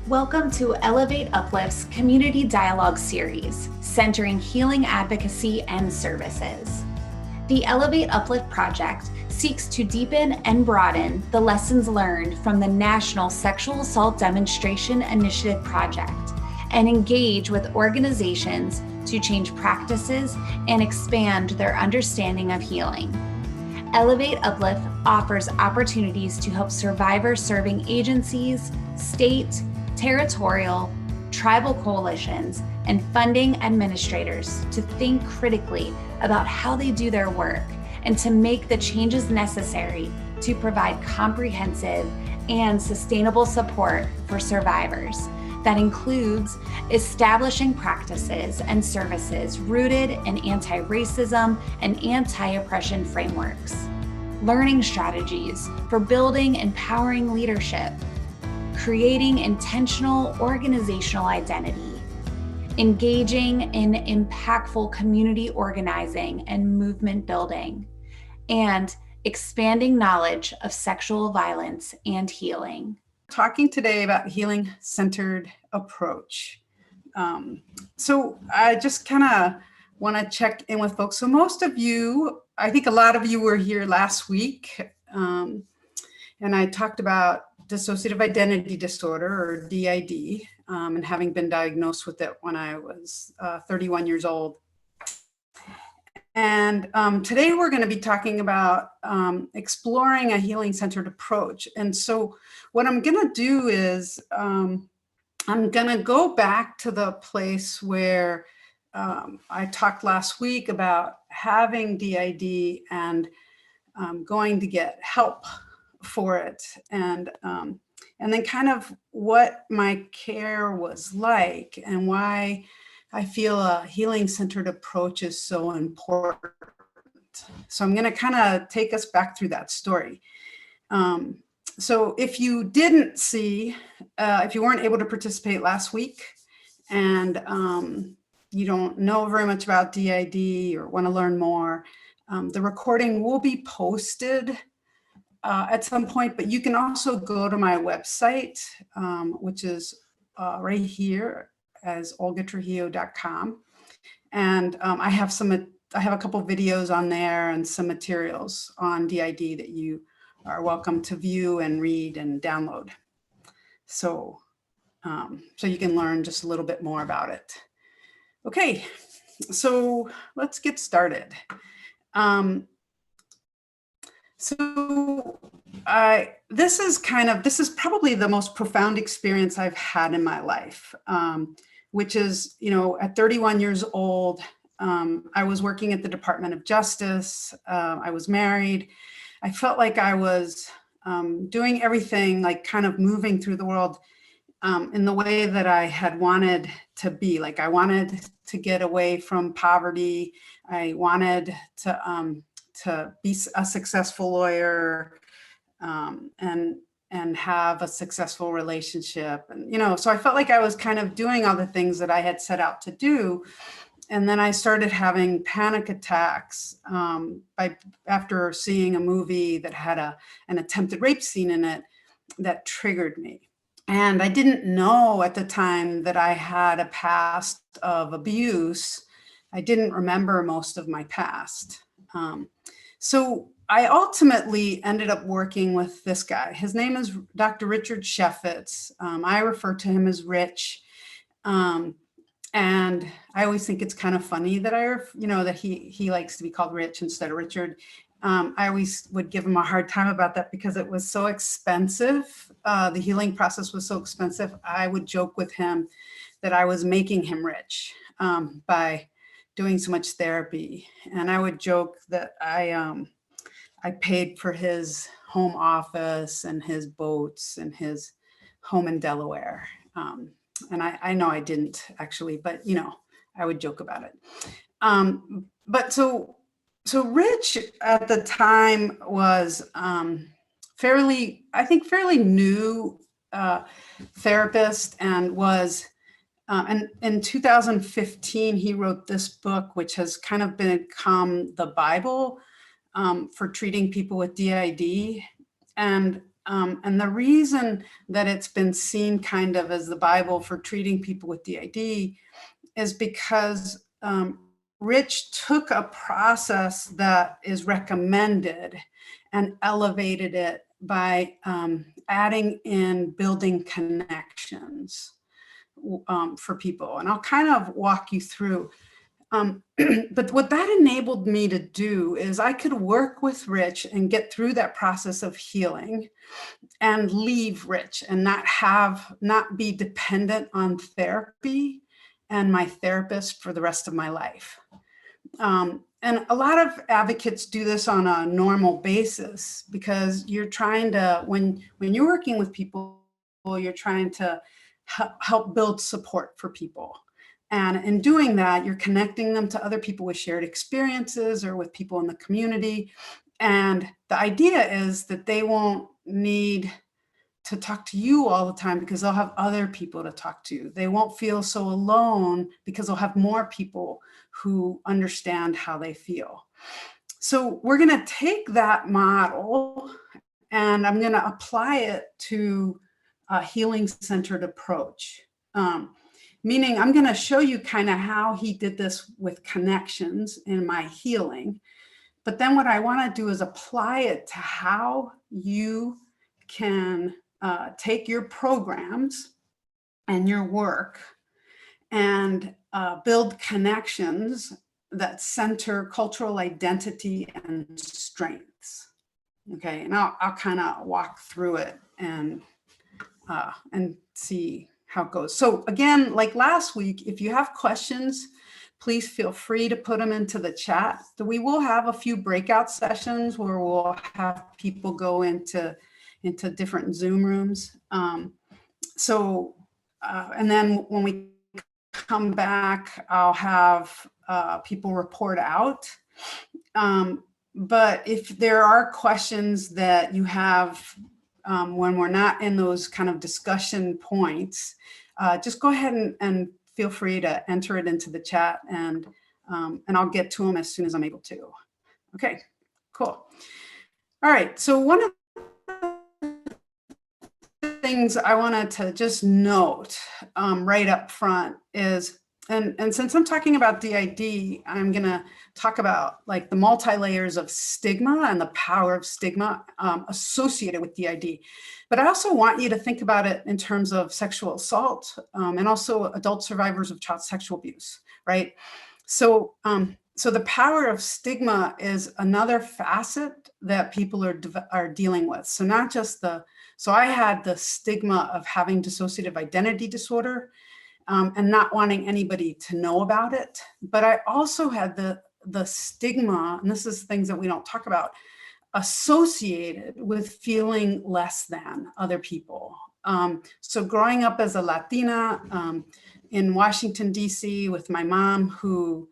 Welcome to Elevate Uplift's Community Dialogue Series, centering healing advocacy and services. The Elevate Uplift project seeks to deepen and broaden the lessons learned from the National Sexual Assault Demonstration Initiative project and engage with organizations to change practices and expand their understanding of healing. Elevate Uplift offers opportunities to help survivor-serving agencies, state, territorial, tribal coalitions, and funding administrators to think critically about how they do their work and to make the changes necessary to provide comprehensive and sustainable support for survivors. That includes establishing practices and services rooted in anti-racism and anti-oppression frameworks, learning strategies for building empowering leadership, creating intentional organizational identity, engaging in impactful community organizing and movement building, and expanding knowledge of sexual violence and healing. Talking today about healing-centered approach. So I just kind of want to check in with folks. So most of you, I think a lot of you were here last week, and I talked about dissociative identity disorder, or DID, and having been diagnosed with it when I was 31 years old. And today we're going to be talking about exploring a healing-centered approach. And so what I'm going to do is I'm going to go back to the place where I talked last week about having DID and going to get help for it, and then kind of what my care was like and why I feel a healing-centered approach is so important. So I'm going to kind of take us back through that story. So if you didn't see, if you weren't able to participate last week and you don't know very much about DID or want to learn more, the recording will be posted at some point, but you can also go to my website, which is right here as olgatrujillo.com. And I have a couple videos on there and some materials on DID that you are welcome to view and read and download. So, so you can learn just a little bit more about it. Okay, so let's get started. So this is probably the most profound experience I've had in my life, which is, at 31 years old, I was working at the Department of Justice. I was married. I felt like I was doing everything, like kind of moving through the world in the way that I had wanted to be. Like I wanted to get away from poverty. I wanted to be a successful lawyer and have a successful relationship. And, so I felt like I was kind of doing all the things that I had set out to do. And then I started having panic attacks after seeing a movie that had an attempted rape scene in it that triggered me. And I didn't know at the time that I had a past of abuse. I didn't remember most of my past. So I ultimately ended up working with this guy. His name is Dr. Richard Sheffitz. I refer to him as Rich. And I always think it's kind of funny that that he likes to be called Rich instead of Richard. I always would give him a hard time about that because it was so expensive. The healing process was so expensive. I would joke with him that I was making him rich by doing so much therapy. And I would joke that I paid for his home office and his boats and his home in Delaware. And I know I didn't actually, but I would joke about it. But so Rich at the time was fairly new therapist, and was and in 2015 he wrote this book, which has kind of become the Bible for treating people with DID. And And the reason that it's been seen kind of as the Bible for treating people with DID is because Rich took a process that is recommended and elevated it by adding in building connections for people. And I'll kind of walk you through. But what that enabled me to do is I could work with Rich and get through that process of healing and leave Rich and not be dependent on therapy and my therapist for the rest of my life. And a lot of advocates do this on a normal basis because you're trying to, when you're working with people, you're trying to help build support for people. And in doing that, you're connecting them to other people with shared experiences or with people in the community. And the idea is that they won't need to talk to you all the time because they'll have other people to talk to. They won't feel so alone because they'll have more people who understand how they feel. So we're going to take that model and I'm going to apply it to a healing-centered approach. Meaning I'm going to show you kind of how he did this with connections in my healing. But then what I want to do is apply it to how you can take your programs and your work and build connections that center cultural identity and strengths. Okay, and I'll kind of walk through it and see how it goes. So again, like last week, if you have questions, please feel free to put them into the chat. We will have a few breakout sessions where we'll have people go into different Zoom rooms. And then when we come back, I'll have people report out. But if there are questions that you have when we're not in those kind of discussion points, just go ahead and feel free to enter it into the chat and I'll get to them as soon as I'm able to. Okay, cool. All right, so one of the things I wanted to just note right up front is, and since I'm talking about DID, I'm gonna talk about like the multi-layers of stigma and the power of stigma associated with DID. But I also want you to think about it in terms of sexual assault and also adult survivors of child sexual abuse, right? So, so the power of stigma is another facet that people are dealing with. So not just so I had the stigma of having dissociative identity disorder and not wanting anybody to know about it. But I also had the stigma, and this is things that we don't talk about, associated with feeling less than other people. So growing up as a Latina in Washington, D.C. with my mom who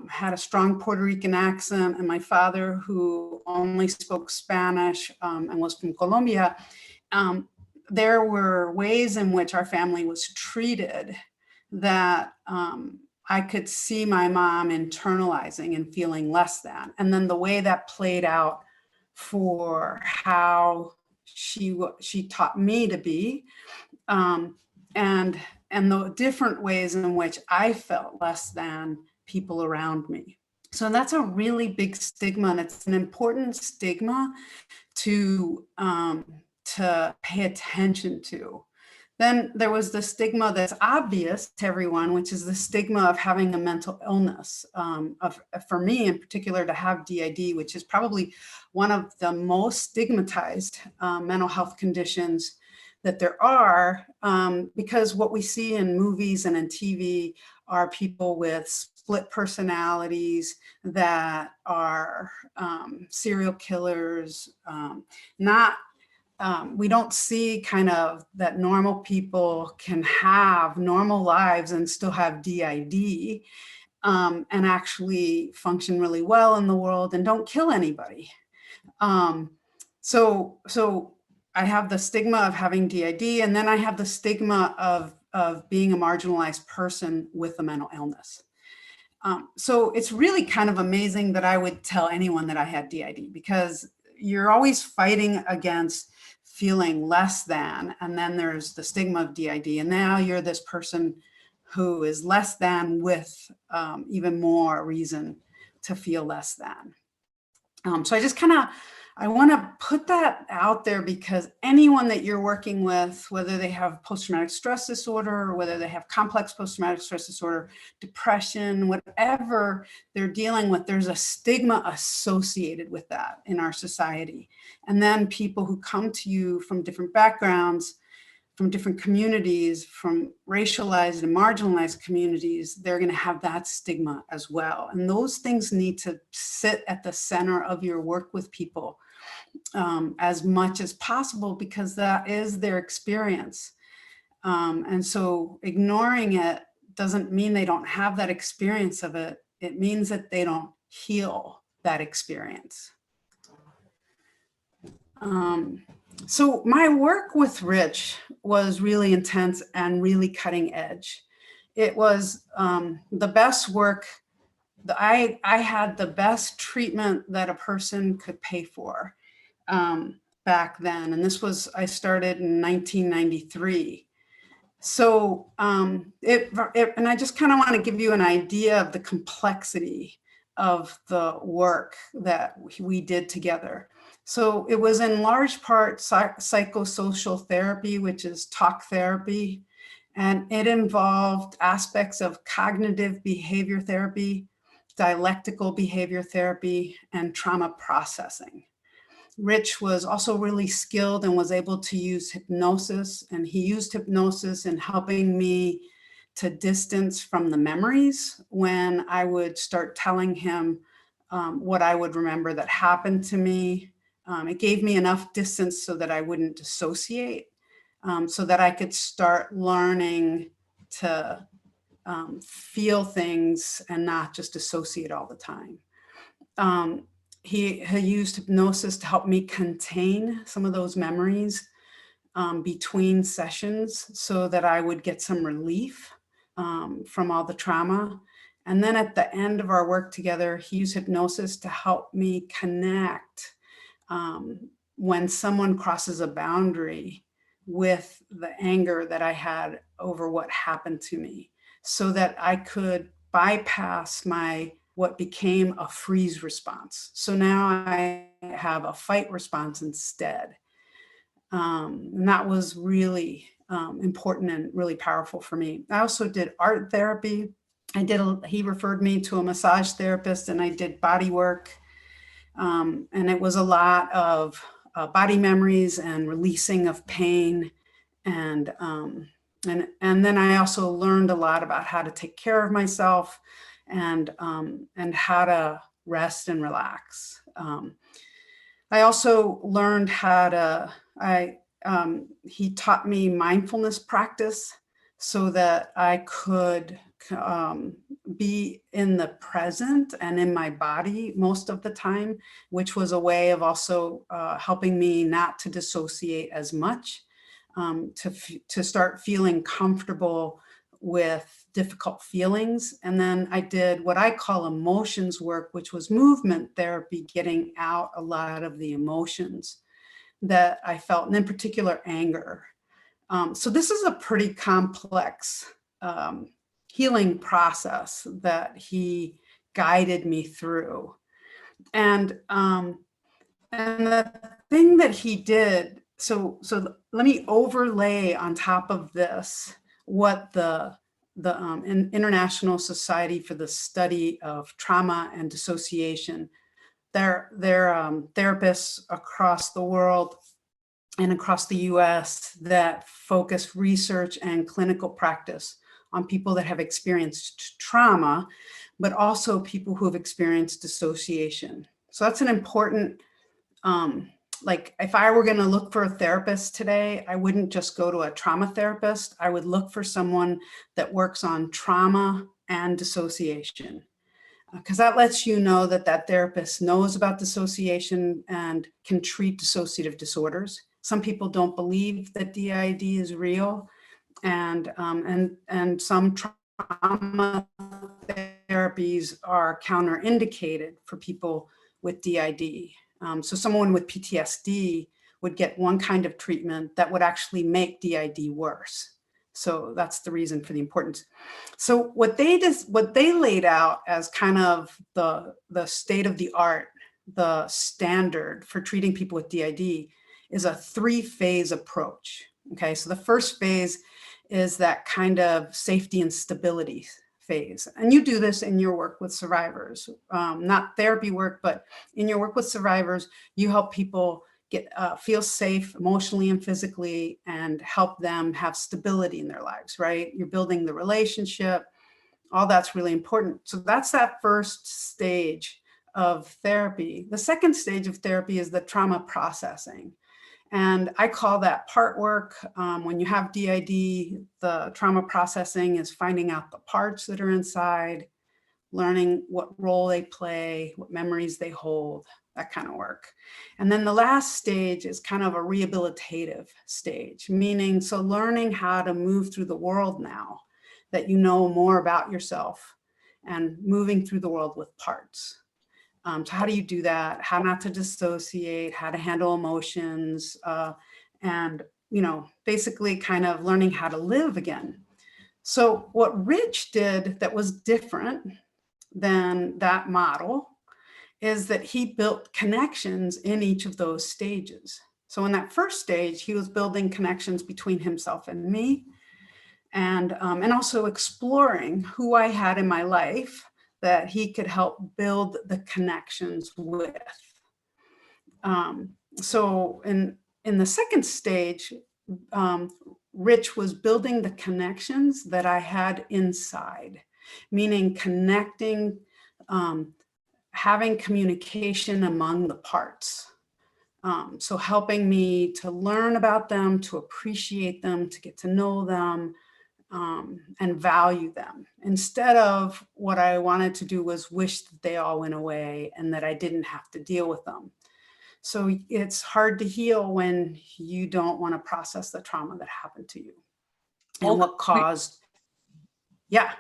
had a strong Puerto Rican accent and my father who only spoke Spanish and was from Colombia, there were ways in which our family was treated that I could see my mom internalizing and feeling less than. And then the way that played out for how she taught me to be, and the different ways in which I felt less than people around me. So that's a really big stigma, and it's an important stigma to pay attention to. Then there was the stigma that's obvious to everyone, which is the stigma of having a mental illness. For me in particular, to have DID, which is probably one of the most stigmatized mental health conditions that there are, because what we see in movies and in TV are people with split personalities that are serial killers, we don't see kind of that normal people can have normal lives and still have DID and actually function really well in the world and don't kill anybody. So I have the stigma of having DID, and then I have the stigma of being a marginalized person with a mental illness. So it's really kind of amazing that I would tell anyone that I had DID, because you're always fighting against feeling less than, and then there's the stigma of DID, and now you're this person who is less than with even more reason to feel less than. So I want to put that out there, because anyone that you're working with, whether they have post-traumatic stress disorder, or whether they have complex post-traumatic stress disorder, depression, whatever they're dealing with, there's a stigma associated with that in our society. And then people who come to you from different backgrounds, from different communities, from racialized and marginalized communities, they're going to have that stigma as well. And those things need to sit at the center of your work with people as much as possible, because that is their experience. And so ignoring it doesn't mean they don't have that experience of it. It means that they don't heal that experience. So my work with Rich was really intense and really cutting edge. It was the best work. I had the best treatment that a person could pay for back then. And this was, I started in 1993. So and I just kind of want to give you an idea of the complexity of the work that we did together. So it was in large part psychosocial therapy, which is talk therapy, and it involved aspects of cognitive behavior therapy, dialectical behavior therapy, and trauma processing. Rich was also really skilled and was able to use hypnosis, and he used hypnosis in helping me to distance from the memories when I would start telling him what I would remember that happened to me. It gave me enough distance so that I wouldn't dissociate, so that I could start learning to feel things and not just dissociate all the time. He used hypnosis to help me contain some of those memories between sessions, so that I would get some relief from all the trauma. And then at the end of our work together, he used hypnosis to help me connect when someone crosses a boundary with the anger that I had over what happened to me, so that I could bypass what became a freeze response. So now I have a fight response instead. And that was really important and really powerful for me. I also did art therapy. He referred me to a massage therapist, and I did body work. And it was a lot of body memories and releasing of pain. And then I also learned a lot about how to take care of myself, and how to rest and relax. I also learned how to, he taught me mindfulness practice so that I could be in the present and in my body most of the time, which was a way of also helping me not to dissociate as much, to start feeling comfortable with difficult feelings. And then I did what I call emotions work, which was movement therapy, getting out a lot of the emotions that I felt, and in particular, anger. So this is a pretty complex healing process that he guided me through. And the thing that he did, so let me overlay on top of this what the International Society for the Study of Trauma and Dissociation, their therapists across the world and across the US that focus research and clinical practice on people that have experienced trauma, but also people who have experienced dissociation. So that's an important, like if I were going to look for a therapist today, I wouldn't just go to a trauma therapist. I would look for someone that works on trauma and dissociation, because that lets you know that that therapist knows about dissociation and can treat dissociative disorders. Some people don't believe that DID is real, and some trauma therapies are counterindicated for people with DID. So someone with PTSD would get one kind of treatment that would actually make DID worse. So that's the reason for the importance. So what they laid out as kind of the state of the art, the standard for treating people with DID is a 3-phase approach. Okay, so the first phase is that kind of safety and stability phase. And you do this in your work with survivors, not therapy work, but in your work with survivors, you help people get feel safe emotionally and physically and help them have stability in their lives, right? You're building the relationship, all that's really important. So that's that first stage of therapy. The second stage of therapy is the trauma processing. And I call that part work. When you have DID, the trauma processing is finding out the parts that are inside, learning what role they play, what memories they hold, that kind of work. And then the last stage is kind of a rehabilitative stage, meaning so learning how to move through the world now that you know more about yourself and moving through the world with parts. So how do you do that? How not to dissociate, how to handle emotions, and, you know, basically kind of learning how to live again. So what Rich did that was different than that model is that he built connections in each of those stages. So in that first stage, he was building connections between himself and me, and also exploring who I had in my life that he could help build the connections with. So in the second stage, Rich was building the connections that I had inside, meaning connecting, having communication among the parts. So helping me to learn about them, to appreciate them, to get to know them, and value them. Instead of what I wanted to do was wish that they all went away and that I didn't have to deal with them. So it's hard to heal when you don't want to process the trauma that happened to you and what caused. Yeah.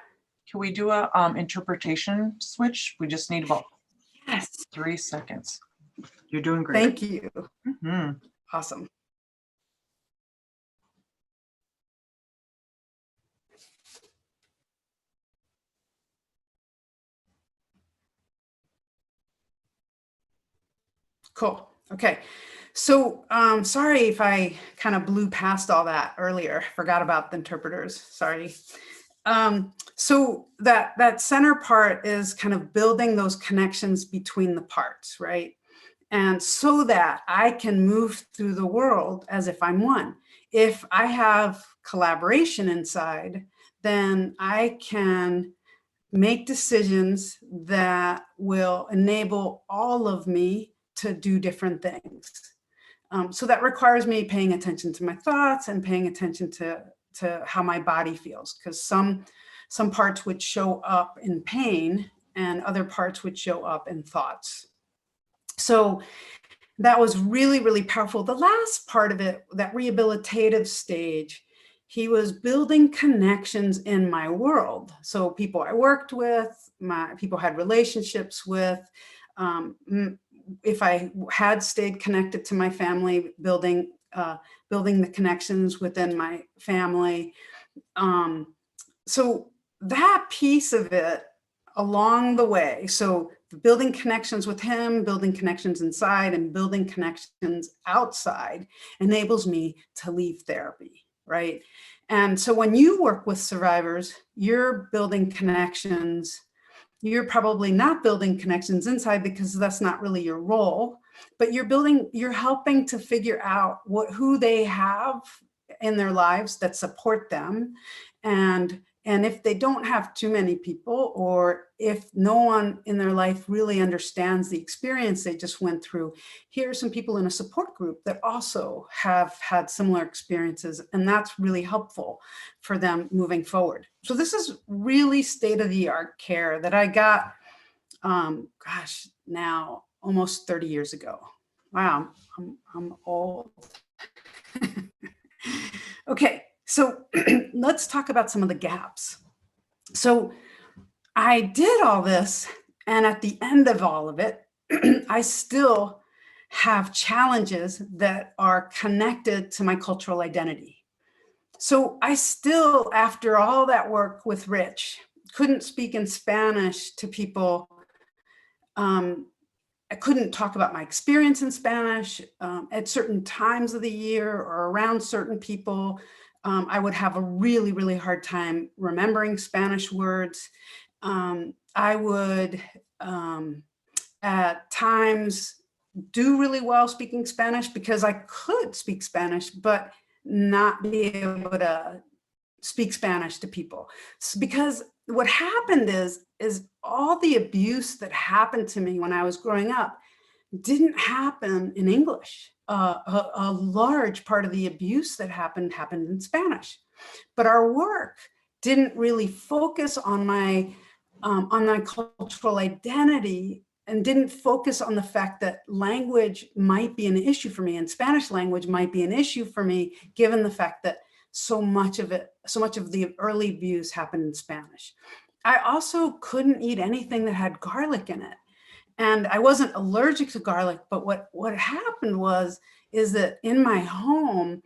Can we do a interpretation switch? We just need about 3 seconds. You're doing great. Thank you. Mm-hmm. Awesome. Cool. Okay. So sorry if I kind of blew past all that earlier. Forgot about the interpreters. Sorry. So that center part is kind of building those connections between the parts, right? And so that I can move through the world as if I'm one. If I have collaboration inside, then I can make decisions that will enable all of me to do different things. So that requires me paying attention to my thoughts and paying attention to how my body feels, because some parts would show up in pain and other parts would show up in thoughts. So that was really, really powerful. The last part of it, that rehabilitative stage, he was building connections in my world. So people I worked with, people I had relationships with, if I had stayed connected to my family, building the connections within my family. So that piece of it along the way, so building connections with him, building connections inside, and building connections outside enables me to leave therapy, right? And so when you work with survivors, you're building connections. You're probably not building connections inside because that's not really your role, but you're helping to figure out who they have in their lives that support them. And if they don't have too many people, or if no one in their life really understands the experience they just went through, here are some people in a support group that also have had similar experiences, and that's really helpful for them moving forward. So this is really state-of-the-art care that I got, now almost 30 years ago. Wow, I'm old. Okay. So let's talk about some of the gaps. So I did all this, and at the end of all of it, I still have challenges that are connected to my cultural identity. So I still, after all that work with Rich, couldn't speak in Spanish to people. I couldn't talk about my experience in Spanish at certain times of the year or around certain people. I would have a really, really hard time remembering Spanish words. I would, at times, do really well speaking Spanish because I could speak Spanish, but not be able to speak Spanish to people. Because what happened is all the abuse that happened to me when I was growing up didn't happen in English. A large part of the abuse that happened in Spanish. But our work didn't really focus on my cultural identity and didn't focus on the fact that language might be an issue for me and Spanish language might be an issue for me, given the fact that so much of the early abuse happened in Spanish. I also couldn't eat anything that had garlic in it. And I wasn't allergic to garlic, but what happened is that in my home,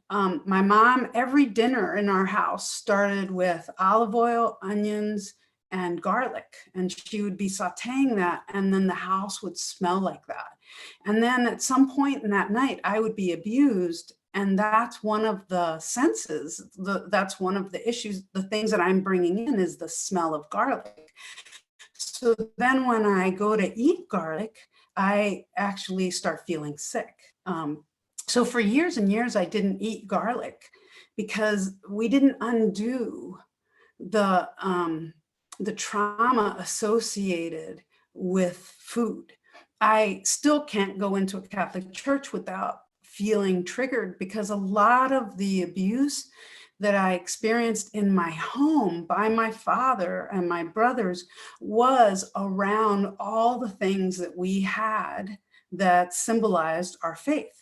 my mom, every dinner in our house started with olive oil, onions, and garlic. And she would be sauteing that, and then the house would smell like that. And then at some point in that night, I would be abused. And that's one of the senses, that's one of the issues, the things that I'm bringing in is the smell of garlic. So then when I go to eat garlic, I actually start feeling sick. So for years and years, I didn't eat garlic because we didn't undo the trauma associated with food. I still can't go into a Catholic church without feeling triggered because a lot of the abuse that I experienced in my home by my father and my brothers was around all the things that we had that symbolized our faith.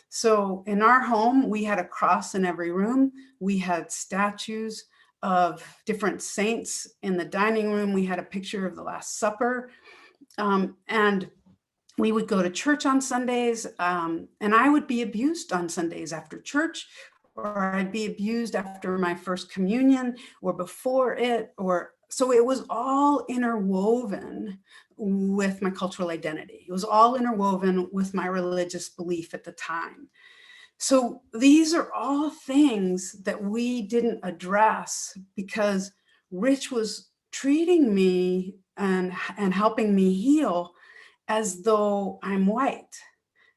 So in our home, we had a cross in every room. We had statues of different saints in the dining room. We had a picture of the Last Supper. And we would go to church on Sundays, and I would be abused on Sundays after church, or I'd be abused after my first communion or before it, so it was all interwoven with my cultural identity. It was all interwoven with my religious belief at the time. So these are all things that we didn't address because Rich was treating me and helping me heal as though I'm white,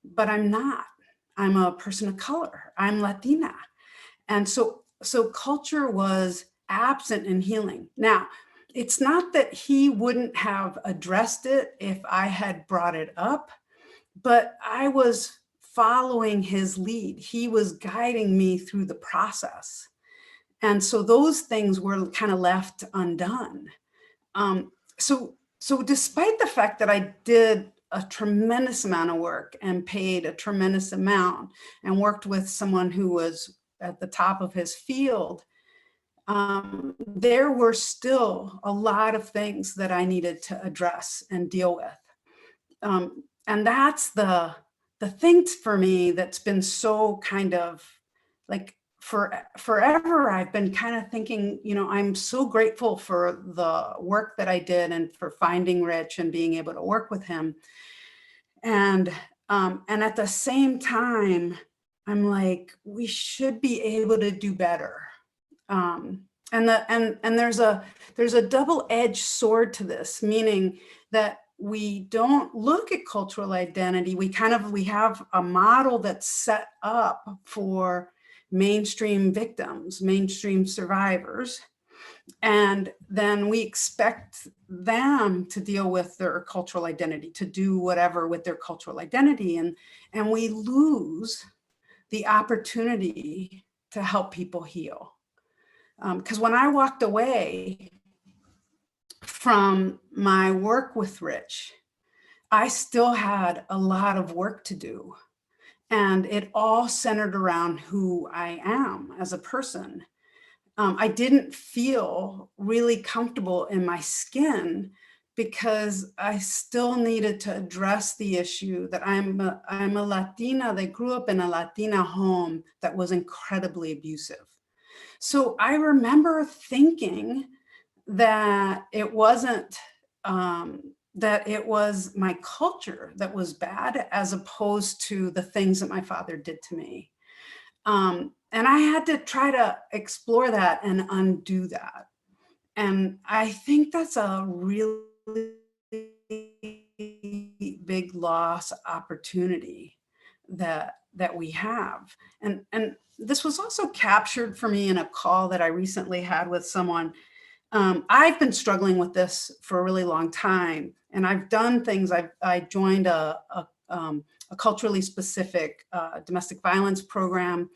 but I'm not. I'm a person of color. I'm Latina. And so culture was absent in healing. Now, it's not that he wouldn't have addressed it if I had brought it up, but I was following his lead. He was guiding me through the process. And so those things were kind of left undone. So despite the fact that I did a tremendous amount of work and paid a tremendous amount and worked with someone who was at the top of his field, there were still a lot of things that I needed to address and deal with. And that's the thing for me that's been so kind of like forever, I've been kind of thinking, I'm so grateful for the work that I did and for finding Rich and being able to work with him. And at the same time, I'm like, we should be able to do better. And there's a double-edged sword to this, meaning that we don't look at cultural identity. We have a model that's set up for mainstream victims, mainstream survivors. And then we expect them to deal with their cultural identity, to do whatever with their cultural identity. And we lose the opportunity to help people heal. Because when I walked away from my work with Rich, I still had a lot of work to do. And it all centered around who I am as a person. I didn't feel really comfortable in my skin because I still needed to address the issue that I'm a Latina that grew up in a Latina home that was incredibly abusive. So I remember thinking that it wasn't, that it was my culture that was bad as opposed to the things that my father did to me. And I had to try to explore that and undo that. And I think that's a really big loss opportunity that we have. And this was also captured for me in a call that I recently had with someone. I've been struggling with this for a really long time, and I've done things. I joined a culturally specific domestic violence program,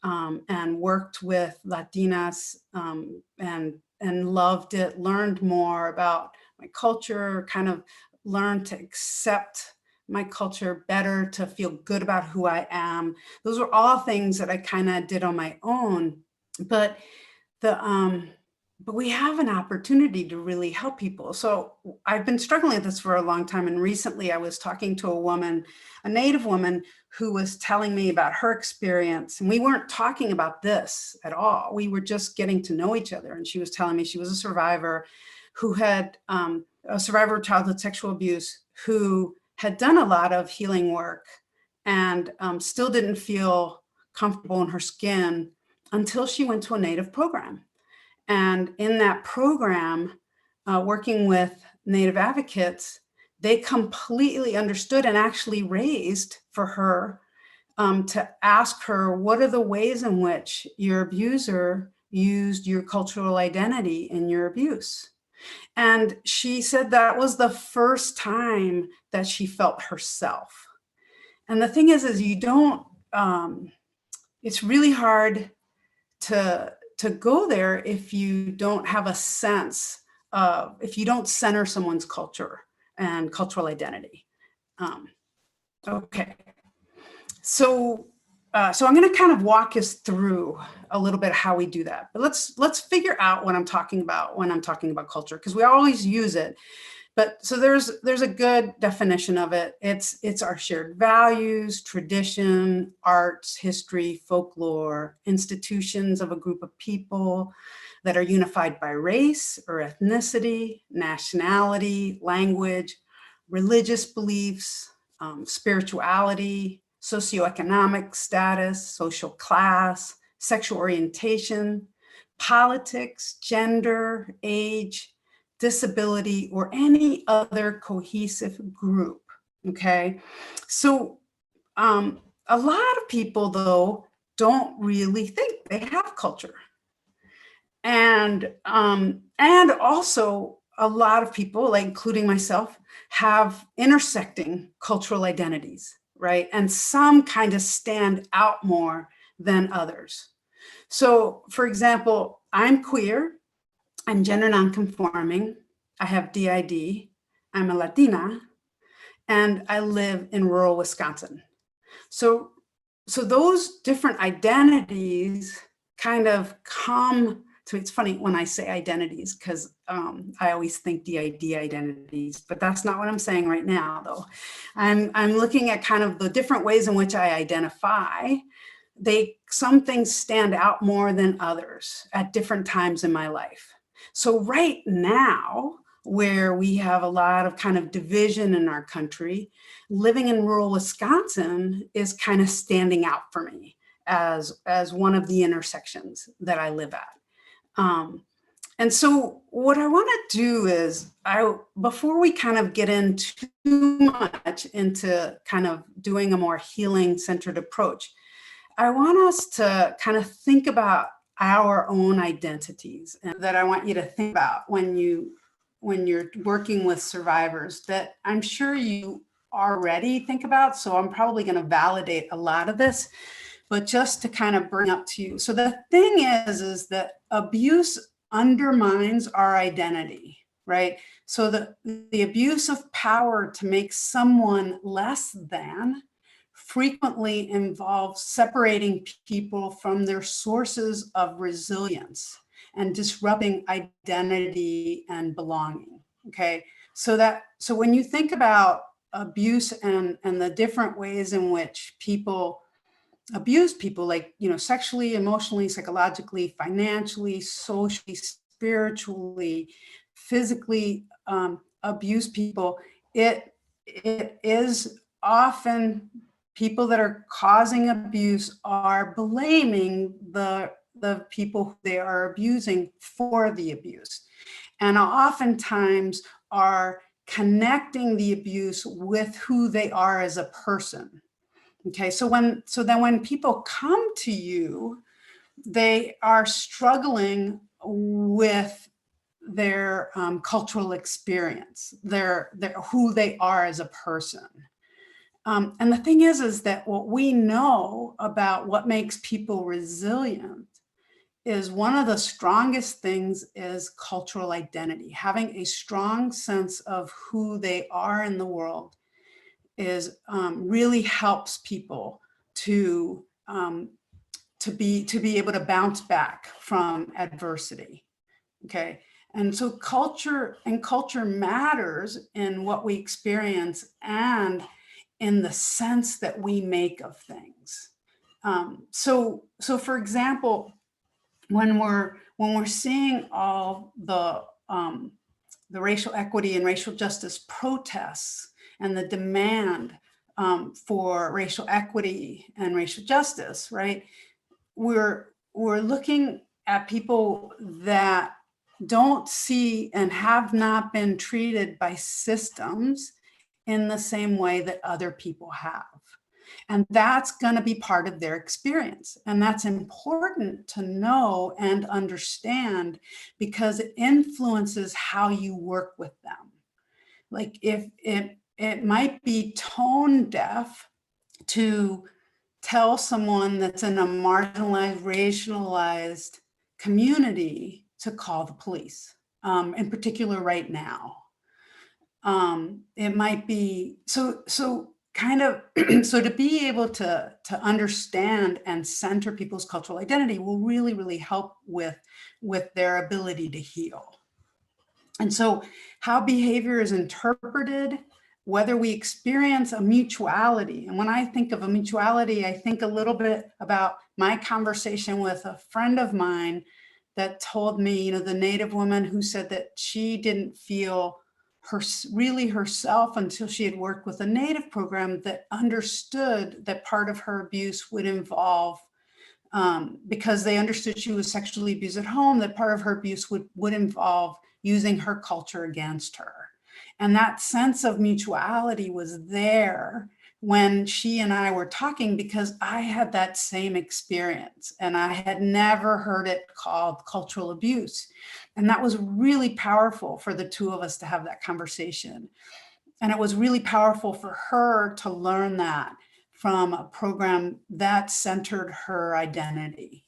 and worked with Latinas, and loved it, learned more about my culture, kind of learned to accept my culture better, to feel good about who I am. Those were all things that I kind of did on my own. But but we have an opportunity to really help people. So I've been struggling with this for a long time. And recently I was talking to a woman, a Native woman, who was telling me about her experience. And we weren't talking about this at all. We were just getting to know each other. And she was telling me she was a survivor who had, a survivor of childhood sexual abuse, who had done a lot of healing work and still didn't feel comfortable in her skin until she went to a Native program. And in that program, working with Native advocates, they completely understood and actually raised for her to ask her, what are the ways in which your abuser used your cultural identity in your abuse? And she said that was the first time that she felt herself. And the thing is you don't, it's really hard to go there if you don't have a sense of, if you don't center someone's culture and cultural identity. Okay, so I'm going to kind of walk us through a little bit how we do that. But let's figure out what I'm talking about when I'm talking about culture, because we always use it. But so there's a good definition of it. It's our shared values, tradition, arts, history, folklore, institutions of a group of people that are unified by race or ethnicity, nationality, language, religious beliefs, spirituality, socioeconomic status, social class, sexual orientation, politics, gender, age, disability, or any other cohesive group, okay? So a lot of people, though, don't really think they have culture. And also a lot of people, like including myself, have intersecting cultural identities, right? And some kind of stand out more than others. So for example, I'm queer, I'm gender nonconforming, I have DID, I'm a Latina, and I live in rural Wisconsin. So those different identities kind of come to, it's funny when I say identities, because I always think DID identities, but that's not what I'm saying right now, though. I'm looking at kind of the different ways in which I identify. Some things stand out more than others at different times in my life. So right now, where we have a lot of kind of division in our country, living in rural Wisconsin is kind of standing out for me as one of the intersections that I live at. And so what I want to do is, before we kind of get into too much into kind of doing a more healing-centered approach, I want us to kind of think about our own identities, and that I want you to think about when you're working with survivors, that I'm sure you already think about. So I'm probably going to validate a lot of this, but just to kind of bring up to you. So the thing is that abuse undermines our identity, right? So the abuse of power to make someone less than frequently involves separating people from their sources of resilience and disrupting identity and belonging, okay? So when you think about abuse and the different ways in which people abuse people, like, sexually, emotionally, psychologically, financially, socially, spiritually, physically, abuse people, it is often people that are causing abuse are blaming the people who they are abusing for the abuse, and oftentimes are connecting the abuse with who they are as a person. Okay, so then when people come to you, they are struggling with their cultural experience, their who they are as a person. And the thing is that what we know about what makes people resilient is one of the strongest things is cultural identity. Having a strong sense of who they are in the world is really helps people to be able to bounce back from adversity. Okay, and so culture matters in what we experience and in the sense that we make of things. So for example, when we're seeing all the racial equity and racial justice protests and the demand for racial equity and racial justice, right? We're looking at people that don't see and have not been treated by systems in the same way that other people have. And that's going to be part of their experience. And that's important to know and understand because it influences how you work with them. Like if it might be tone deaf to tell someone that's in a marginalized, racialized community to call the police, in particular right now. It might be, so kind of, so to be able to understand and center people's cultural identity will really, really help with their ability to heal. And so how behavior is interpreted, whether we experience a mutuality. And when I think of a mutuality, I think a little bit about my conversation with a friend of mine that told me, the Native woman who said that she didn't feel really herself until she had worked with a Native program that understood that part of her abuse would involve, because they understood she was sexually abused at home, that part of her abuse would involve using her culture against her. And that sense of mutuality was there when she and I were talking because I had that same experience and I had never heard it called cultural abuse. And that was really powerful for the two of us to have that conversation. And it was really powerful for her to learn that from a program that centered her identity.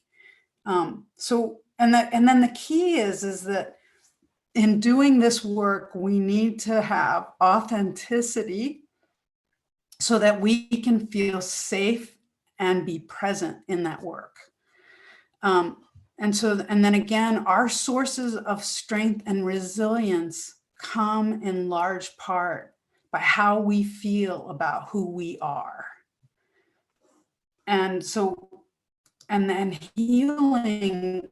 And then the key is that in doing this work, we need to have authenticity so that we can feel safe and be present in that work. And then again, our sources of strength and resilience come in large part by how we feel about who we are. And then healing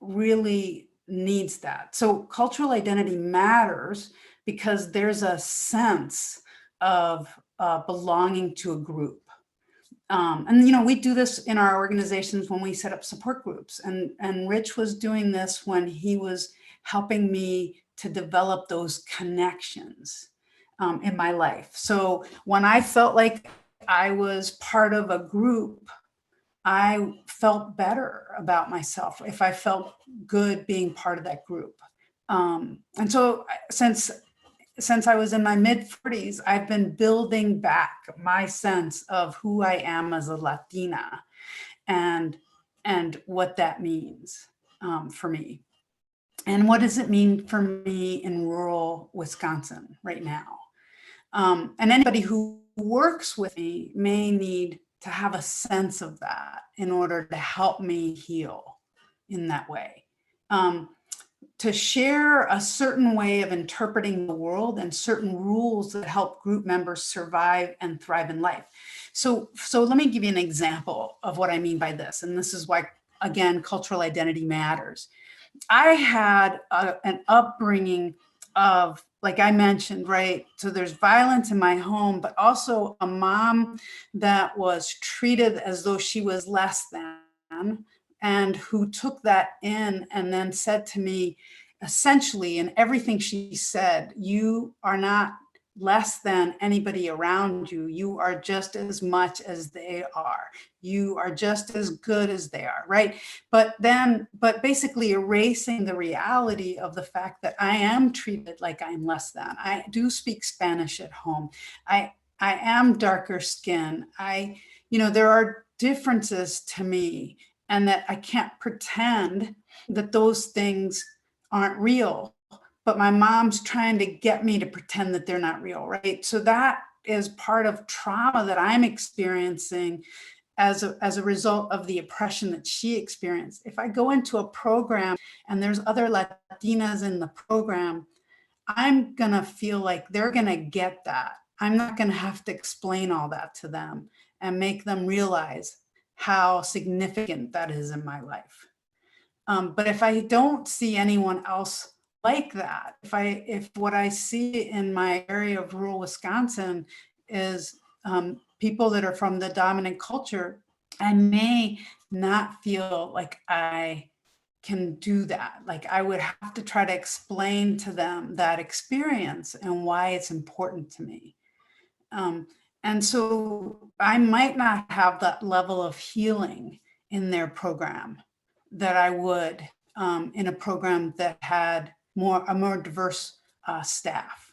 really needs that. So cultural identity matters because there's a sense of belonging to a group. And we do this in our organizations when we set up support groups. And Rich was doing this when he was helping me to develop those connections in my life. So when I felt like I was part of a group, I felt better about myself if I felt good being part of that group. And so since I was in my mid-40s, I've been building back my sense of who I am as a Latina and what that means for me. And what does it mean for me in rural Wisconsin right now? And anybody who works with me may need to have a sense of that in order to help me heal in that way. to share a certain way of interpreting the world and certain rules that help group members survive and thrive in life. So let me give you an example of what I mean by this. And this is why, again, cultural identity matters. I had an upbringing of, like I mentioned, right? So there's violence in my home, but also a mom that was treated as though she was less than, and who took that in and then said to me, essentially, in everything she said, you are not less than anybody around you. You are just as much as they are. You are just as good as they are, right? But basically erasing the reality of the fact that I am treated like I'm less than. I do speak Spanish at home. I am darker skin. There are differences to me, and that I can't pretend that those things aren't real. But my mom's trying to get me to pretend that they're not real, right? So that is part of trauma that I'm experiencing as a result of the oppression that she experienced. If I go into a program and there's other Latinas in the program, I'm gonna feel like they're gonna get that. I'm not gonna have to explain all that to them and make them realize how significant that is in my life. But if I don't see anyone else like that, if what I see in my area of rural Wisconsin is people that are from the dominant culture, I may not feel like I can do that. Like I would have to try to explain to them that experience and why it's important to me. And so I might not have that level of healing in their program that I would in a program that had a more diverse staff.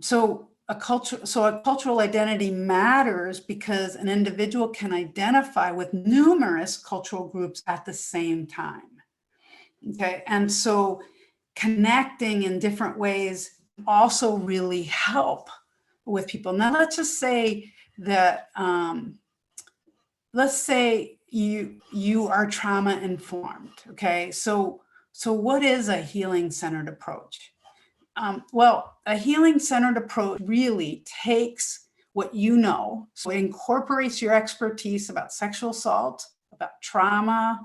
So a cultural identity matters because an individual can identify with numerous cultural groups at the same time. Okay, and so connecting in different ways also really help with people. Now, let's just say that let's say you are trauma informed. Okay, so what is a healing centered approach? Well, a healing centered approach really takes what you know, so it incorporates your expertise about sexual assault, about trauma,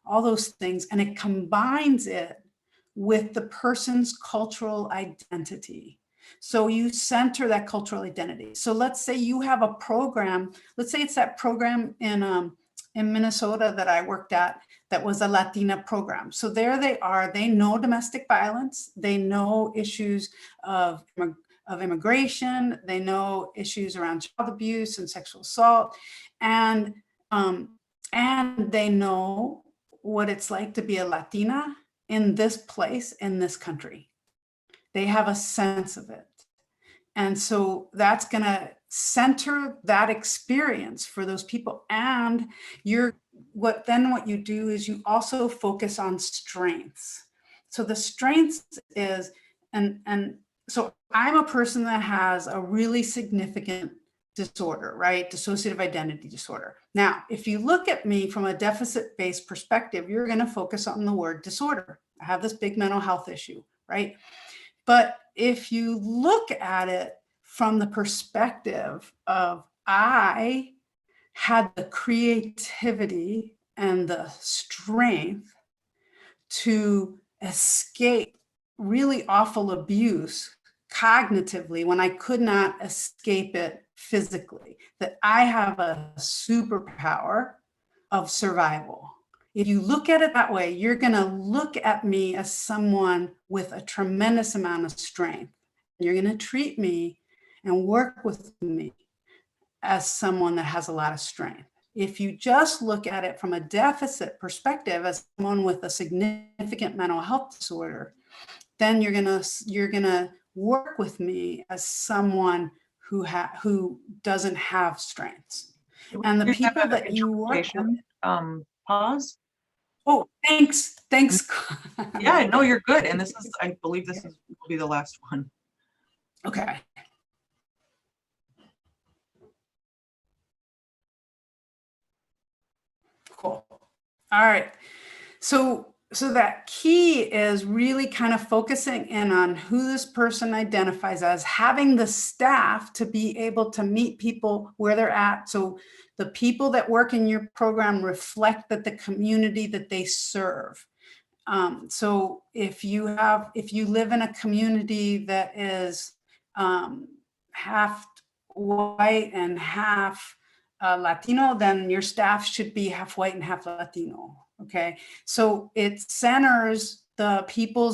all those things, and it combines it with the person's cultural identity. So you center that cultural identity. So let's say you have a program, let's say it's that program in Minnesota that I worked at that was a Latina program. So there they are, they know domestic violence, they know issues of immigration, they know issues around child abuse and sexual assault, and they know what it's like to be a Latina in this place, in this country. They have a sense of it. And so that's going to center that experience for those people. And what you do is you also focus on strengths. So the strengths is, and so I'm a person that has a really significant disorder, right? Dissociative identity disorder. Now, if you look at me from a deficit-based perspective, you're going to focus on the word disorder. I have this big mental health issue, right? But if you look at it from the perspective of I had the creativity and the strength to escape really awful abuse cognitively when I could not escape it physically, that I have a superpower of survival. If you look at it that way, you're going to look at me as someone with a tremendous amount of strength. You're going to treat me and work with me as someone that has a lot of strength. If you just look at it from a deficit perspective as someone with a significant mental health disorder, then you're gonna work with me as someone who doesn't have strengths. And the people that you work with. Pause. Oh, thanks. Yeah, no, you're good. And I believe this will be the last one. Okay. Cool. All right. So so that key is really kind of focusing in on who this person identifies as, having the staff to be able to meet people where they're at. So the people that work in your program reflect that the community that they serve. So if you live in a community that is half white and half Latino, then your staff should be half white and half Latino. Okay, so it centers the people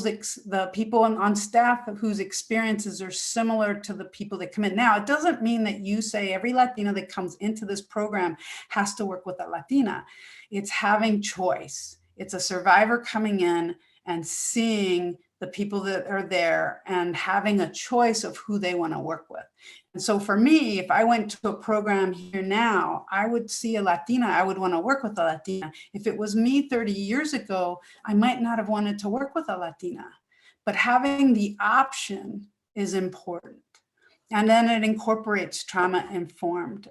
on staff whose experiences are similar to the people that come in. Now, it doesn't mean that you say every Latino that comes into this program has to work with a Latina. It's having choice. It's a survivor coming in and seeing the people that are there and having a choice of who they want to work with. And so for me, if I went to a program here now, I would see a Latina, I would want to work with a Latina. If it was me 30 years ago, I might not have wanted to work with a Latina, but having the option is important. And then it incorporates trauma-informed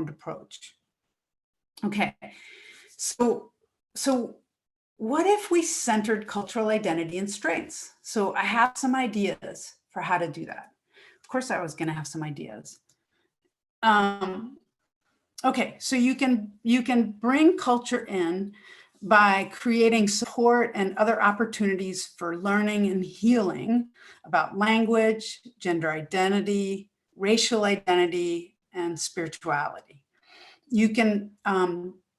approach. Okay, so what if we centered cultural identity and strengths? So I have some ideas for how to do that. Of course, I was going to have some ideas. Okay, so you can bring culture in by creating support and other opportunities for learning and healing about language, gender identity, racial identity, and spirituality. You can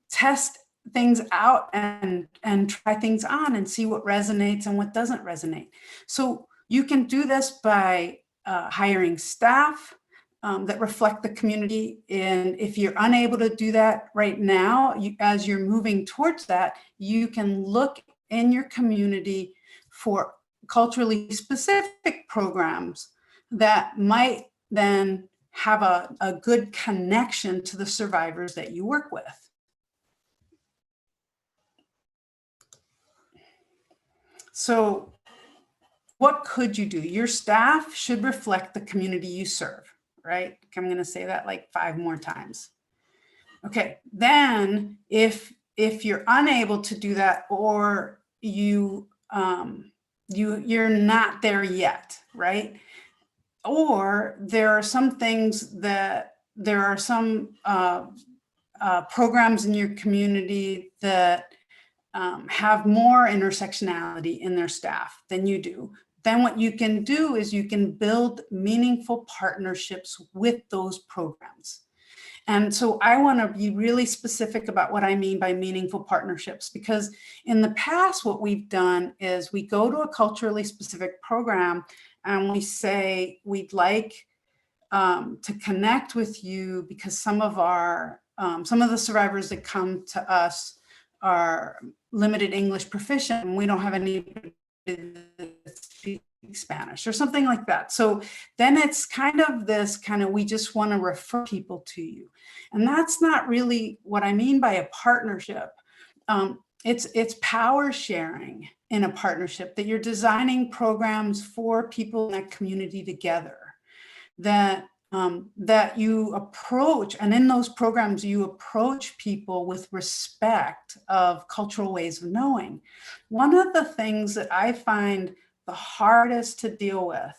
test things out and try things on and see what resonates and what doesn't resonate. So you can do this by hiring staff that reflect the community. And if you're unable to do that right now, as you're moving towards that, you can look in your community for culturally specific programs that might then have a good connection to the survivors that you work with. So what could you do? Your staff should reflect the community you serve, right? I'm going to say that like 5 more times. Okay, then if you're unable to do that, or you're not there yet, right? Or there are some things that there are some programs in your community that have more intersectionality in their staff than you do. Then what you can do is you can build meaningful partnerships with those programs. And so I want to be really specific about what I mean by meaningful partnerships, because in the past, what we've done is we go to a culturally specific program and we say, we'd like to connect with you because some of the survivors that come to us are limited English proficient and we don't have any speak Spanish or something like that. So then it's we just want to refer people to you. And that's not really what I mean by a partnership. It's power sharing in a partnership, that you're designing programs for people in that community together, that you approach, and in those programs, you approach people with respect of cultural ways of knowing. One of the things that I find the hardest to deal with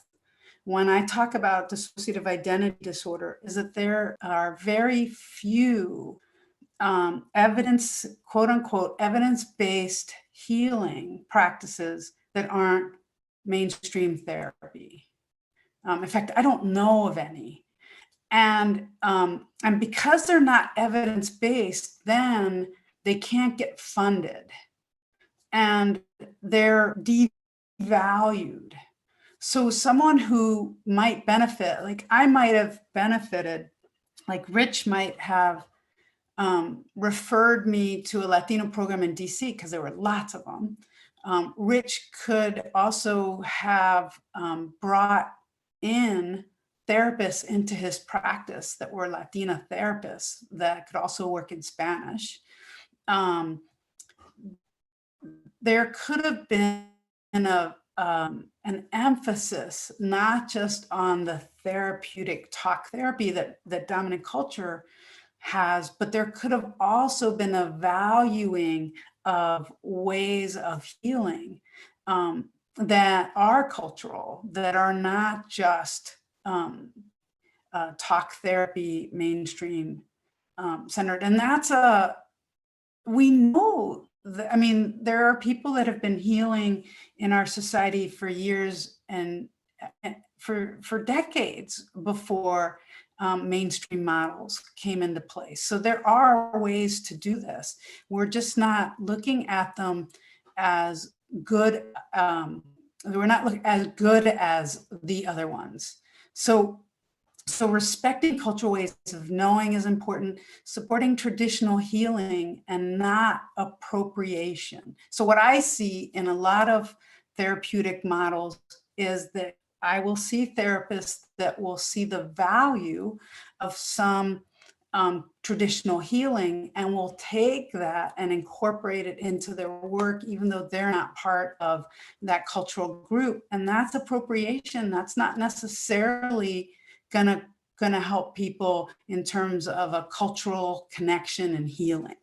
when I talk about dissociative identity disorder is that there are very few evidence, quote unquote, evidence-based healing practices that aren't mainstream therapy. In fact, I don't know of any. And because they're not evidence-based, then they can't get funded and they're devalued. So someone who might benefit, like I might have benefited, like Rich might have referred me to a Latino program in DC because there were lots of them. Rich could also have brought in therapists into his practice that were Latina therapists that could also work in Spanish. There could have been an emphasis not just on the therapeutic talk therapy that dominant culture has, but there could have also been a valuing of ways of healing that are cultural, that are not just talk therapy, mainstream centered. And we know that, I mean, there are people that have been healing in our society for years and for decades before mainstream models came into place. So there are ways to do this. We're just not looking at them as good. We're not looking as good as the other ones. So respecting cultural ways of knowing is important, supporting traditional healing and not appropriation. So what I see in a lot of therapeutic models is that I will see therapists that will see the value of some traditional healing and will take that and incorporate it into their work, even though they're not part of that cultural group. And that's appropriation. That's not necessarily gonna help people in terms of a cultural connection and healing.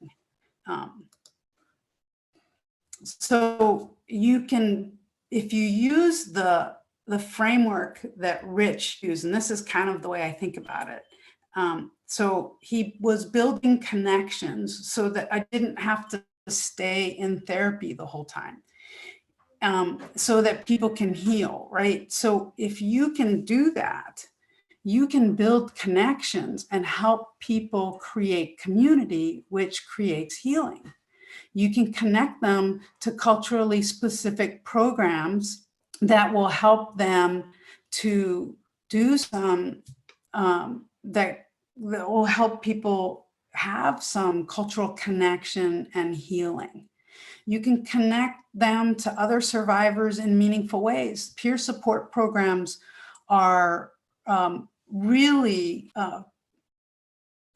So you can, if you use the framework that Rich used, and this is kind of the way I think about it. So he was building connections so that I didn't have to stay in therapy the whole time. So that people can heal, right? So if you can do that, you can build connections and help people create community, which creates healing. You can connect them to culturally specific programs that will help them to do some, that will help people have some cultural connection and healing. You can connect them to other survivors in meaningful ways. Peer support programs are really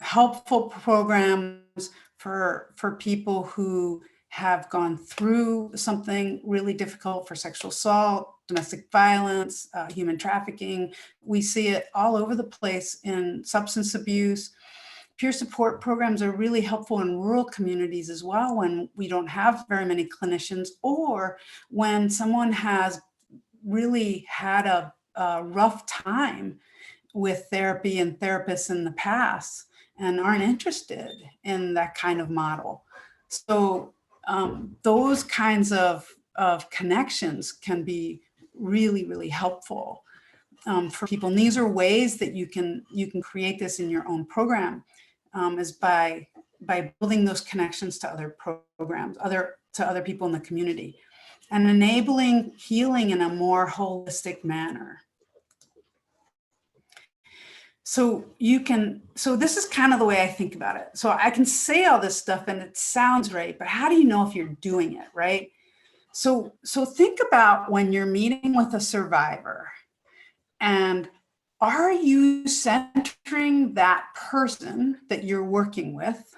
helpful programs for people who have gone through something really difficult, for sexual assault, domestic violence, human trafficking. We see it all over the place in substance abuse. Peer support programs are really helpful in rural communities as well, when we don't have very many clinicians, or when someone has really had a rough time with therapy and therapists in the past and aren't interested in that kind of model. So those kinds of connections can be really, really helpful for people. And these are ways that you can create this in your own program, is by building those connections to other programs, to other people in the community, and enabling healing in a more holistic manner. So this is kind of the way I think about it. So I can say all this stuff and it sounds right, but how do you know if you're doing it, right? So think about when you're meeting with a survivor, and are you centering that person that you're working with,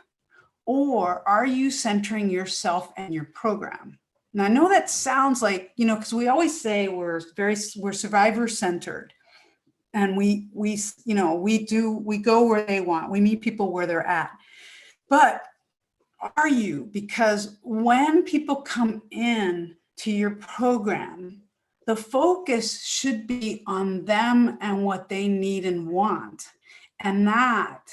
or are you centering yourself and your program? Now I know that sounds like, because we always say we're survivor centered. And we go where they want. We meet people where they're at. But are you? Because when people come in to your program, the focus should be on them and what they need and want, and not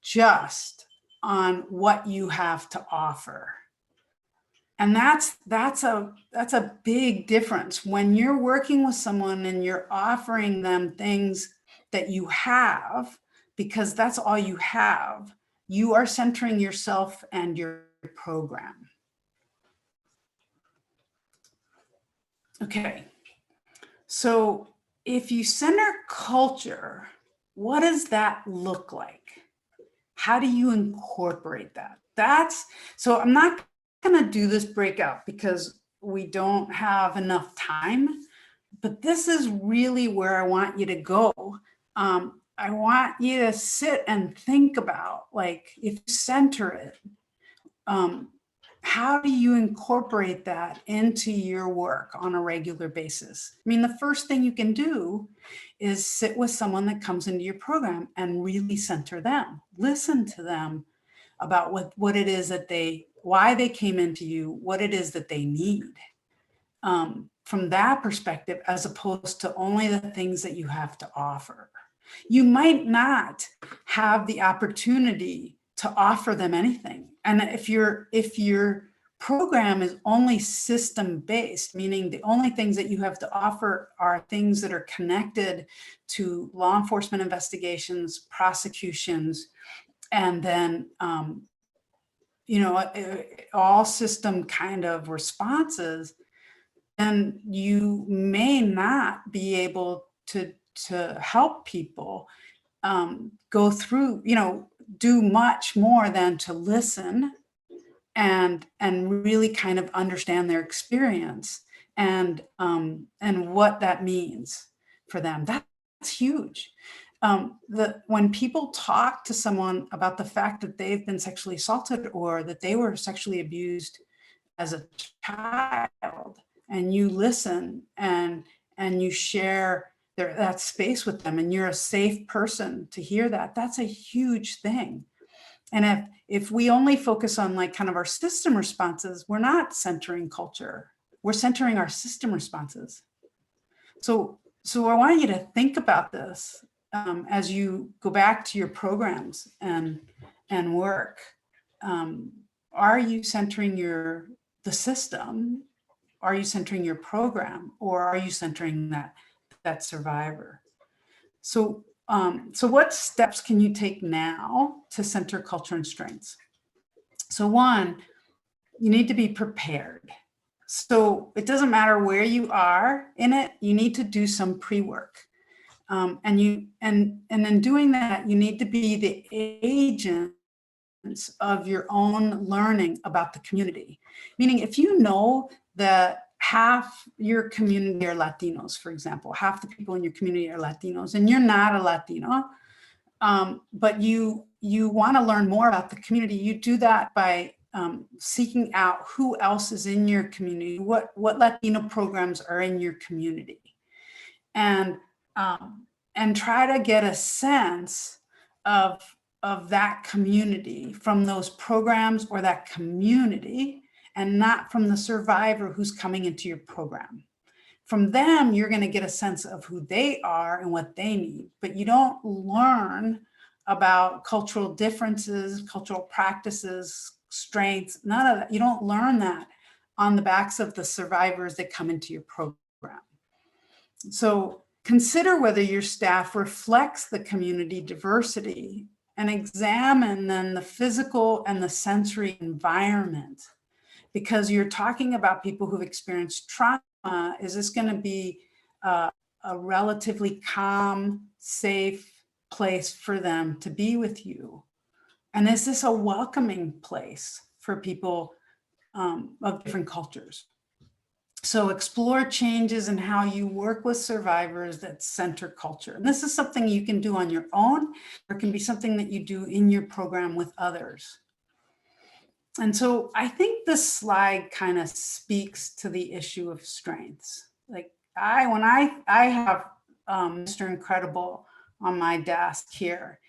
just on what you have to offer. And that's a big difference. When you're working with someone and you're offering them things that you have, because that's all you have, you are centering yourself and your program. Okay, so if you center culture, what does that look like? How do you incorporate that? So I'm not going to do this breakout because we don't have enough time, but this is really where I want you to go. I want you to sit and think about, like, if you center it, how do you incorporate that into your work on a regular basis? I mean, the first thing you can do is sit with someone that comes into your program and really center them. Listen to them about what it is that they why they came into you, what it is that they need, from that perspective, as opposed to only the things that you have to offer. You might not have the opportunity to offer them anything. And if your program is only system-based, meaning the only things that you have to offer are things that are connected to law enforcement investigations, prosecutions, and then all system kind of responses, then you may not be able to help people go through, do much more than to listen and really kind of understand their experience and what that means for them. That's huge. When people talk to someone about the fact that they've been sexually assaulted or that they were sexually abused as a child, and you listen and you share that space with them, and you're a safe person to hear that, that's a huge thing. And if we only focus on like kind of our system responses, we're not centering culture. We're centering our system responses. So I want you to think about this as you go back to your programs and work. Are you centering the system? Are you centering your program, or are you centering that survivor? So what steps can you take now to center culture and strengths? So one, you need to be prepared. So it doesn't matter where you are in it, you need to do some pre-work. And in doing that, you need to be the agent of your own learning about the community. Meaning, if you know that half your community are Latinos, for example, half the people in your community are Latinos, and you're not a Latino, but you want to learn more about the community, you do that by seeking out who else is in your community, what Latino programs are in your community, and try to get a sense of that community from those programs or that community, and not from the survivor who's coming into your program. From them, you're going to get a sense of who they are and what they need, but you don't learn about cultural differences, cultural practices, strengths, none of that. You don't learn that on the backs of the survivors that come into your program. So consider whether your staff reflects the community diversity, and examine then the physical and the sensory environment, because you're talking about people who've experienced trauma. Is this going to be a relatively calm, safe place for them to be with you? And is this a welcoming place for people of different cultures? So explore changes in how you work with survivors that center culture. And this is something you can do on your own, or it can be something that you do in your program with others. And so I think this slide kind of speaks to the issue of strengths. Like when I have Mr. Incredible on my desk here,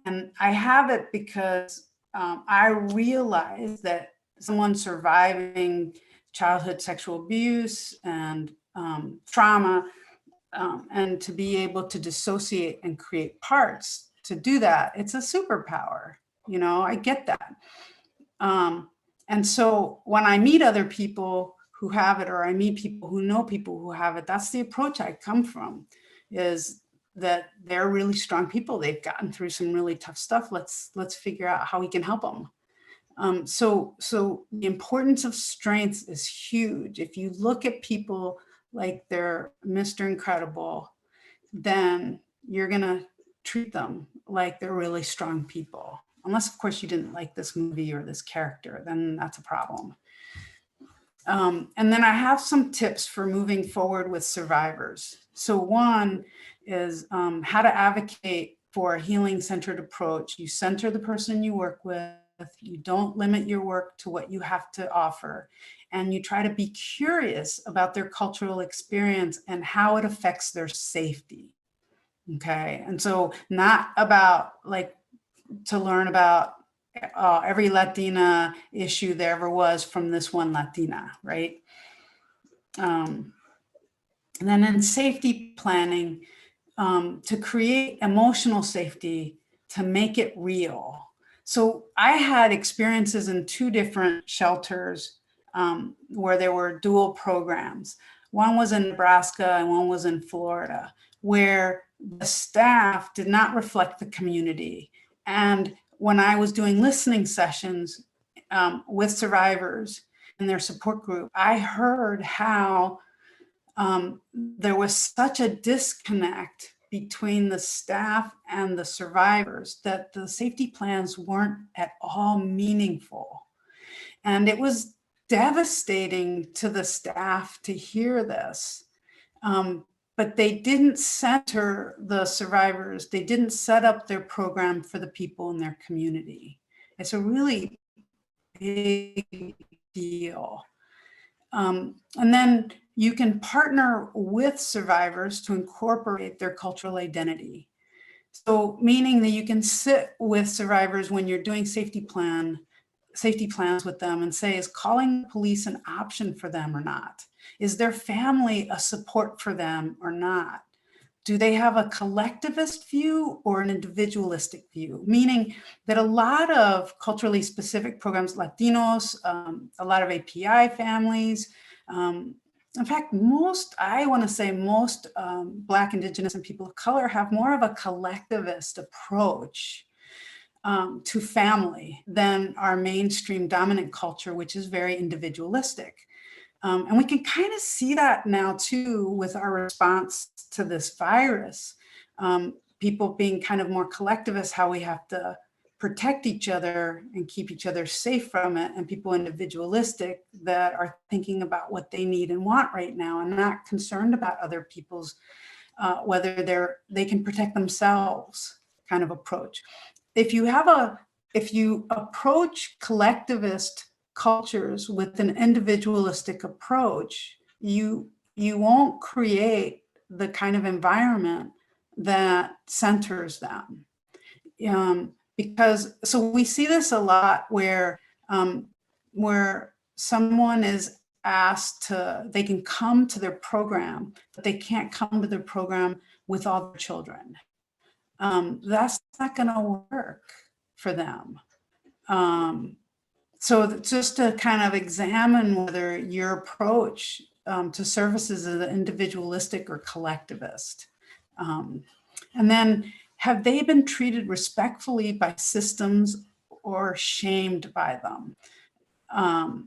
and I have it because I realize that someone surviving childhood sexual abuse and trauma, and to be able to dissociate and create parts, to do that, it's a superpower. I get that. And so when I meet other people who have it, or I meet people who know people who have it, that's the approach I come from, is that they're really strong people. They've gotten through some really tough stuff. Let's figure out how we can help them. So the importance of strengths is huge. If you look at people like they're Mr. Incredible, then you're going to treat them like they're really strong people. Unless, of course, you didn't like this movie or this character, then that's a problem. And then I have some tips for moving forward with survivors. So one is how to advocate for a healing-centered approach. You center the person you work with. You don't limit your work to what you have to offer. And you try to be curious about their cultural experience and how it affects their safety. Okay. And so not about to learn about every Latina issue there ever was from this one Latina, right? And then in safety planning, to create emotional safety, to make it real. So I had experiences in 2 different shelters where there were dual programs. One was in Nebraska and one was in Florida, where the staff did not reflect the community. And when I was doing listening sessions with survivors in their support group, I heard how there was such a disconnect between the staff and the survivors that the safety plans weren't at all meaningful. And it was devastating to the staff to hear this. But they didn't center the survivors. They didn't set up their program for the people in their community. It's a really big deal. And then you can partner with survivors to incorporate their cultural identity. So meaning that you can sit with survivors when you're doing safety plans with them and say, is calling the police an option for them or not? Is their family a support for them or not? Do they have a collectivist view or an individualistic view? Meaning that a lot of culturally specific programs, Latinos, a lot of API families, in fact, most Black, Indigenous, and people of color have more of a collectivist approach to family than our mainstream dominant culture, which is very individualistic. And we can kind of see that now too with our response to this virus. People being kind of more collectivist, how we have to protect each other and keep each other safe from it, and people individualistic that are thinking about what they need and want right now and not concerned about other people's, whether they can protect themselves kind of approach. If you approach collectivist cultures with an individualistic approach, you won't create the kind of environment that centers them. Because so we see this a lot where someone is asked they can come to their program, but they can't come to their program with all their children. That's not going to work for them. So just to kind of examine whether your approach to services is individualistic or collectivist. And then, have they been treated respectfully by systems or shamed by them?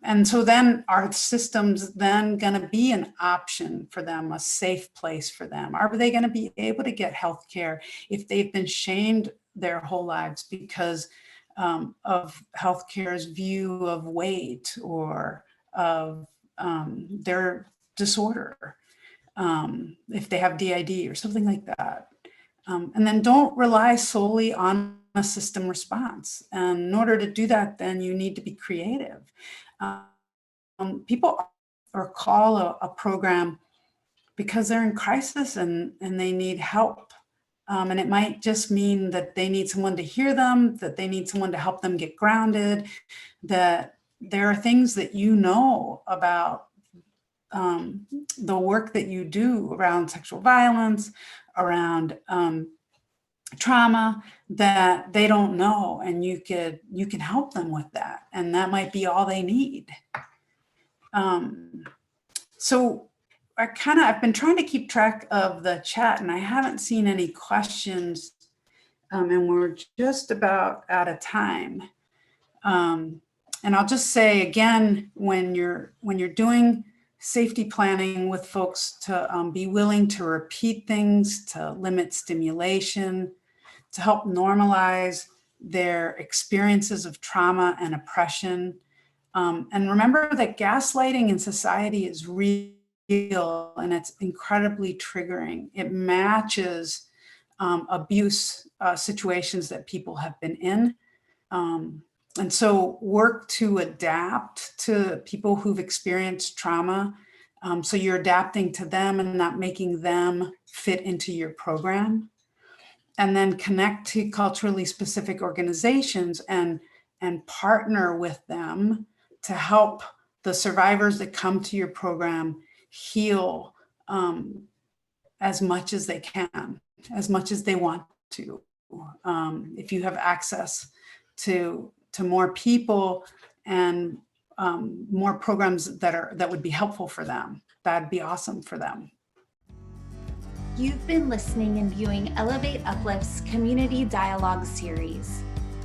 And so then are systems then going to be an option for them, a safe place for them? Are they going to be able to get healthcare if they've been shamed their whole lives because of healthcare's view of weight or of their disorder, if they have DID or something like that? And then don't rely solely on a system response. And in order to do that, then you need to be creative. People call a program because they're in crisis and they need help. And it might just mean that they need someone to hear them, that they need someone to help them get grounded, that there are things that you know about the work that you do around sexual violence, around trauma, that they don't know, and you can help them with that, and that might be all they need. So I've been trying to keep track of the chat, and I haven't seen any questions, and we're just about out of time. And I'll just say again, when you're doing safety planning with folks, to be willing to repeat things, to limit stimulation, to help normalize their experiences of trauma and oppression. And remember that gaslighting in society is real and it's incredibly triggering. It matches abuse situations that people have been in. And so work to adapt to people who've experienced trauma. So you're adapting to them and not making them fit into your program. And then connect to culturally specific organizations and and partner with them to help the survivors that come to your program heal as much as they can, as much as they want to. If you have access to more people and more programs that would be helpful for them, that'd be awesome for them. You've been listening and viewing Elevate Uplift's Community Dialogue series.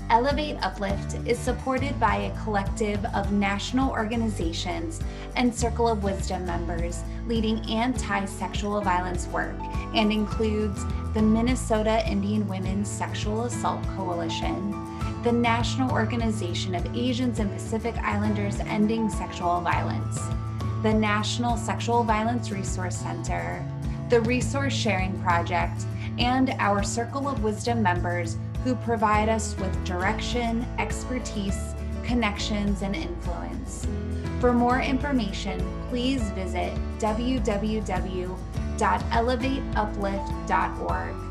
Elevate Uplift is supported by a collective of national organizations and Circle of Wisdom members leading anti-sexual violence work, and includes the Minnesota Indian Women's Sexual Assault Coalition, the National Organization of Asians and Pacific Islanders Ending Sexual Violence, the National Sexual Violence Resource Center, the Resource Sharing Project, and our Circle of Wisdom members who provide us with direction, expertise, connections, and influence. For more information, please visit www.elevateuplift.org.